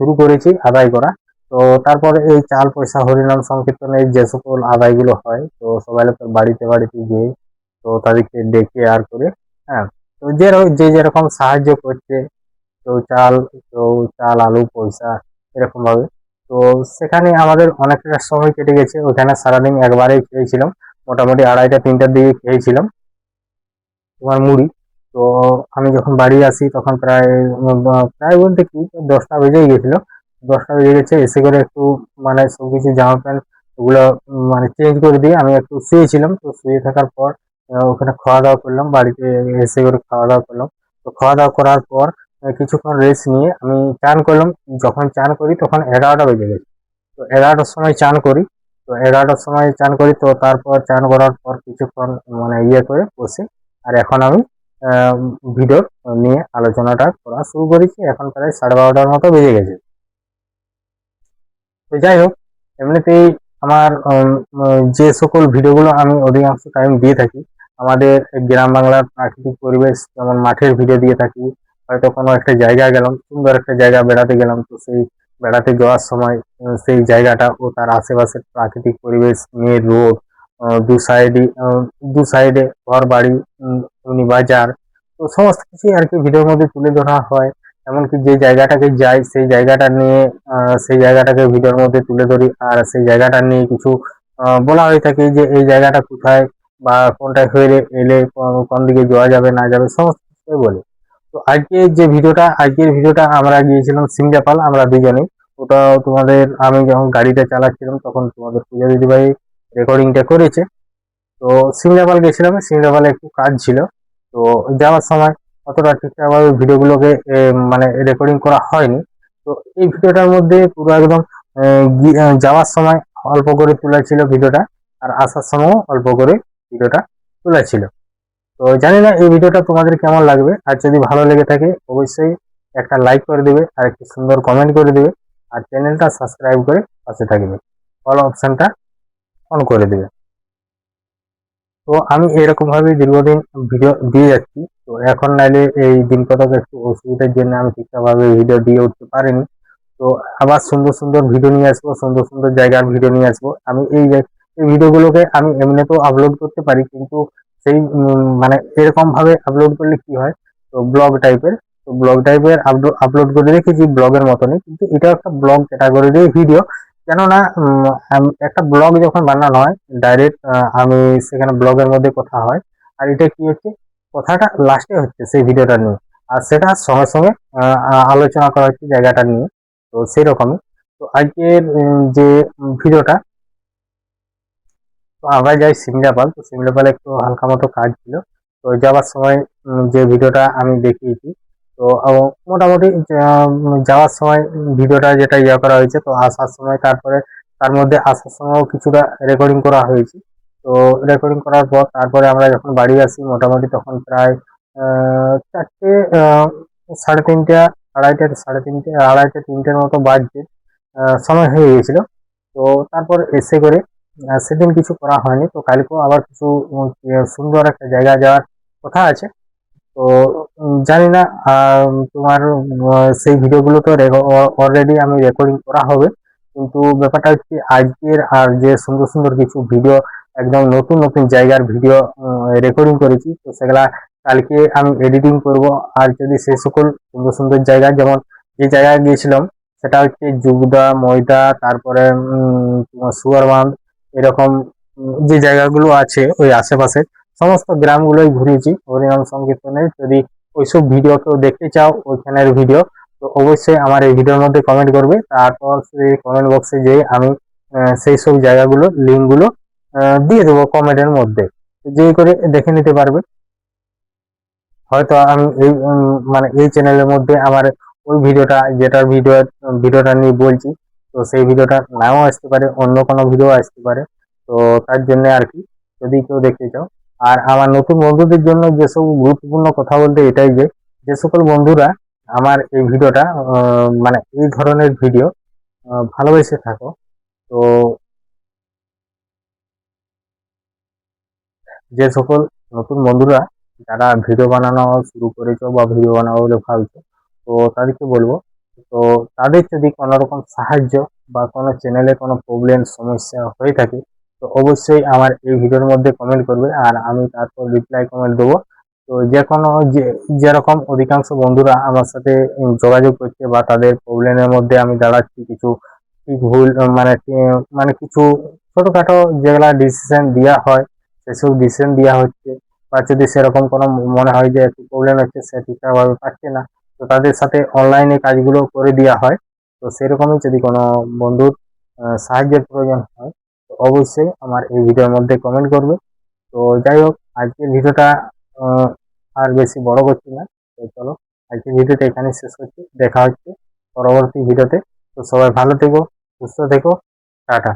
শুরু করেছি আদায় করা। তো তারপরে এই চাল পয়সা হরিনাম সংকীর্তনের যে সকল আদায়গুলো হয় তো সবাই লোকের বাড়িতে বাড়িতে গিয়ে তো তাদেরকে ডেকে আর করে, হ্যাঁ, তো যে যেরকম সাহায্য করছে, কেউ চাল আলু পয়সা এরকম ভাবে। তো সেখানে আমাদের অনেকটা সময় কেটে গেছে। ওখানে সারাদিন একবারেই খেয়েছিলাম, মোটামুটি 2:30-3টার দিকে খেয়েছিলাম তোমার মুড়ি। তো আমি যখন বাড়ি আসি তখন প্রায় বলতে কি 10টা বেজেই গেছিল। 10টা বেজে গেছে, এসে করে একটু মানে সবকিছু জামা প্যান্ট ওগুলো মানে চেঞ্জ করে দিয়ে আমি একটু শুয়েছিলাম। তো শুয়ে থাকার পর ওখানে খাওয়া দাওয়া করলাম, বাড়িতে এসে করে খাওয়া দাওয়া করলাম। তো খাওয়া দাওয়া করার পর কিছুক্ষণ রেস্ট নিয়ে আমি চান করলাম। যখন চান করি তখন 11টা বেজে গেছে। তো 11টার সময় চান করি। তো 11টার সময় চান করি, তো তারপর চান করার পর কিছুক্ষণ মানে ইয়ে করে বসে আর এখন আমি ভিডিও নিয়ে আলোচনাটা করা শুরু করেছি। এখন প্রায় 12:30টার মতো বেজে গেছে। তো যাই হোক, এমনিতেই আমার যে সকল ভিডিওগুলো আমি অধিকাংশ টাইম দিয়ে থাকি আমাদের গ্রাম বাংলার প্রাকৃতিক পরিবেশ, যেমন মাঠের ভিডিও দিয়ে থাকি। হয়তো কোনো একটা জায়গায় গেলাম, সুন্দর একটা জায়গা বেড়াতে গেলাম, তো সেই বেড়াতে যাওয়ার সময় সেই জায়গাটা ও তার আশেপাশের প্রাকৃতিক পরিবেশ, মেঘ রোদ, দু সাইডে ঘর বাড়ি, এমনি বাজার, তো সমস্ত কিছুই আর কি ভিডিওর মধ্যে তুলে ধরা হয়। এমনকি যে জায়গাটাকে যাই সেই জায়গাটা নিয়ে সেই জায়গাটাকে ভিডিওর মধ্যে তুলে ধরি, আর সেই জায়গাটা নিয়ে কিছু বলা হয়ে থাকে যে এই জায়গাটা কোথায় বা কোনটায় হয়ে এলে কোন দিকে যাওয়া যাবে না যাবে, সমস্ত কিছুই বলে। তো আজকের ভিডিওটা আমরা গিয়েছিলাম সিমলাপাল, আমরা দুজনেই। ওটা তোমাদের, আমি যখন গাড়িটা চালাচ্ছিলাম তখন তোমাদের পূজা দিদিভাই রেকর্ডিংটা করেছে। তো সিমলাপাল গেছিলাম, সিমলাপালে একটু কাজ ছিল। তো যাওয়ার সময় অতটা ঠিকঠাকভাবে ভিডিওগুলোকে মানে রেকর্ডিং করা হয়নি। তো এই ভিডিওটার মধ্যে পুরো একদম যাওয়ার সময় অল্প করে তোলা ছিল ভিডিওটা, আর আসার সময়ও অল্প করে ভিডিওটা তোলা ছিল। তো জানি না এই ভিডিওটা তোমাদের কেমন লাগবে, আর যদি ভালো লেগে থাকে অবশ্যই একটা লাইক করে দেবে, আর একটি সুন্দর কমেন্ট করে দেবে, আর চ্যানেলটা সাবস্ক্রাইব করে পাশে থাকবে, অল অপশনটা অন করে দেবে। তো আমি এরকম ভাবে দীর্ঘদিন ভিডিও দিয়ে যাচ্ছি। তো এখন নাইলে এই দিন কতক একটু অসুবিধার জন্য আমি ঠিকঠাকভাবে ভিডিও দিয়ে উঠতে পারিনি। তো আবার সুন্দর সুন্দর ভিডিও নিয়ে আসবো, সুন্দর সুন্দর জায়গার ভিডিও নিয়ে আসবো। আমি এই ভিডিওগুলোকে আমি এমনিতেও আপলোড করতে পারি, কিন্তু সেই মানে এরকম ভাবে আপলোড করলে কি হয়, তো ব্লগ টাইপের আপলোড করে রেখেছি, ব্লগের মতনই, কিন্তু এটা একটা ব্লগ ক্যাটাগরির ভিডিও। কেননা একটা ব্লগ যখন বানানো হয় ডাইরেক্ট, আমি সেখানে ব্লগের মধ্যে কথা হয়, আর এটা কি হচ্ছে, কথাটা লাস্টে হচ্ছে সেই ভিডিওটা নিয়ে, আর সেটা সঙ্গে সঙ্গে আলোচনা করা হচ্ছে জায়গাটা নিয়ে। তো সেরকমই। তো আজকের যে ভিডিওটা, তো আমরা যাই সিমলাপাল। তো সিমলাপালে একটু হালকা মতো কাজ ছিল। তো যাওয়ার সময় যে ভিডিওটা আমি দেখিয়েছি, তো মোটামুটি যাওয়ার সময় ভিডিওটা যেটা করা হয়েছে, তো আসার সময় তার মধ্যে আসার সময়ও কিছুটা রেকর্ডিং করা হয়েছে। তো রেকর্ডিং করার পর তারপরে আমরা যখন বাড়ি আসি মোটামুটি তখন প্রায় 4টে, 3:30, আড়াইটে 3টের মতো বাজছে, সময় হয়ে গেছিল। তো তারপর এসে করে সেদিন কিছু করা হয়নি। তো কালকেও আবার কিছু সুন্দর একটা জায়গা যাওয়ার কথা আছে। তো জানি না তোমার সেই ভিডিওগুলো তো অলরেডি আমি রেকর্ডিং করা হবে, কিন্তু ব্যাপারটা হচ্ছে আজকের আর যে সুন্দর সুন্দর কিছু ভিডিও, একদম নতুন নতুন জায়গার ভিডিও রেকর্ডিং করেছি, তো সেগুলা কালকে আমি এডিটিং করব। আর যদি সে সকল সুন্দর সুন্দর জায়গা, যেমন যে জায়গায় গিয়েছিলাম সেটা হচ্ছে যুগদা, ময়দা, তারপরে তোমার সুয়ারবান্ধ, এরকম যে জায়গাগুলো আছে ওই আশেপাশে সমস্ত গ্রামগুলোই ঘুরেছি হরিনাম সংকীর্তনের। যদি ওইসব ভিডিও কেউ দেখতে চাও, ওইখানের ভিডিও, তো অবশ্যই আমার এই ভিডিওর মধ্যে কমেন্ট করবে। তারপর সেই কমেন্ট বক্সে যেয়ে আমি সেই সব জায়গাগুলো লিঙ্কগুলো দিয়ে দেবো কমেন্টের মধ্যে, যে করে দেখে নিতে পারবে। হয়তো আমি এই মানে এই চ্যানেলের মধ্যে আমার ওই ভিডিওটা নিয়ে বলছি, তো সেই ভিডিওটা নাও আসতে পারে, অন্য কোনো ভিডিও আসতে পারে। তো তার জন্য আর কি, যদি কেউ দেখতে চাও। আর আমার নতুন বন্ধুদের জন্য যেসব গুরুত্বপূর্ণ কথা বলতে এটাই, যে সকল বন্ধুরা আমার এই ভিডিওটা মানে এই ধরনের ভিডিও ভালোবেসে থাকো, তো যে সকল নতুন বন্ধুরা যারা ভিডিও বানানো শুরু করেছো বা ভিডিও বানাবো বলে ভাবছো, তো তাদেরকে বলবো, তো তাদের যদি কোনো রকম সাহায্য বা কোনো চ্যানেলে কোনো প্রবলেম সমস্যা হয়ে থাকে, তো অবশ্যই আমার এই ভিডিওর মধ্যে কমেন্ট করবে, আর আমি তারপর রিপ্লাই কমেন্ট দেবো। তো যে কোনো যেরকম অধিকাংশ বন্ধুরা আমার সাথে যোগাযোগ করছে বা তাদের প্রবলেমের মধ্যে আমি দাঁড়াচ্ছি, কিছু ঠিক ভুল মানে কিছু ছোটখাটো যেগুলা ডিসিশন দেওয়া হয় সেসব ডিসিশন দেওয়া হচ্ছে, বা যদি সেরকম কোনো মনে হয় যে একটু প্রবলেম হচ্ছে, সে ঠিকঠাকভাবে পাচ্ছে না, তো তাদের সাথে অনলাইনে কাজগুলো করে দেওয়া হয়। তো সেরকমই যদি কোনো বন্ধুর সাহায্যের প্রয়োজন হয়, তো অবশ্যই আমার এই ভিডিওর মধ্যে কমেন্ট করবে। তো যাই হোক, আজকের ভিডিওটা আর বেশি বড় করছি না। তো চলো, আজকের ভিডিওটা এখানে শেষ করছি, দেখা হচ্ছে পরবর্তী ভিডিওতে। তো সবাই ভালো থেকো, সুস্থ থেকো, টাটা।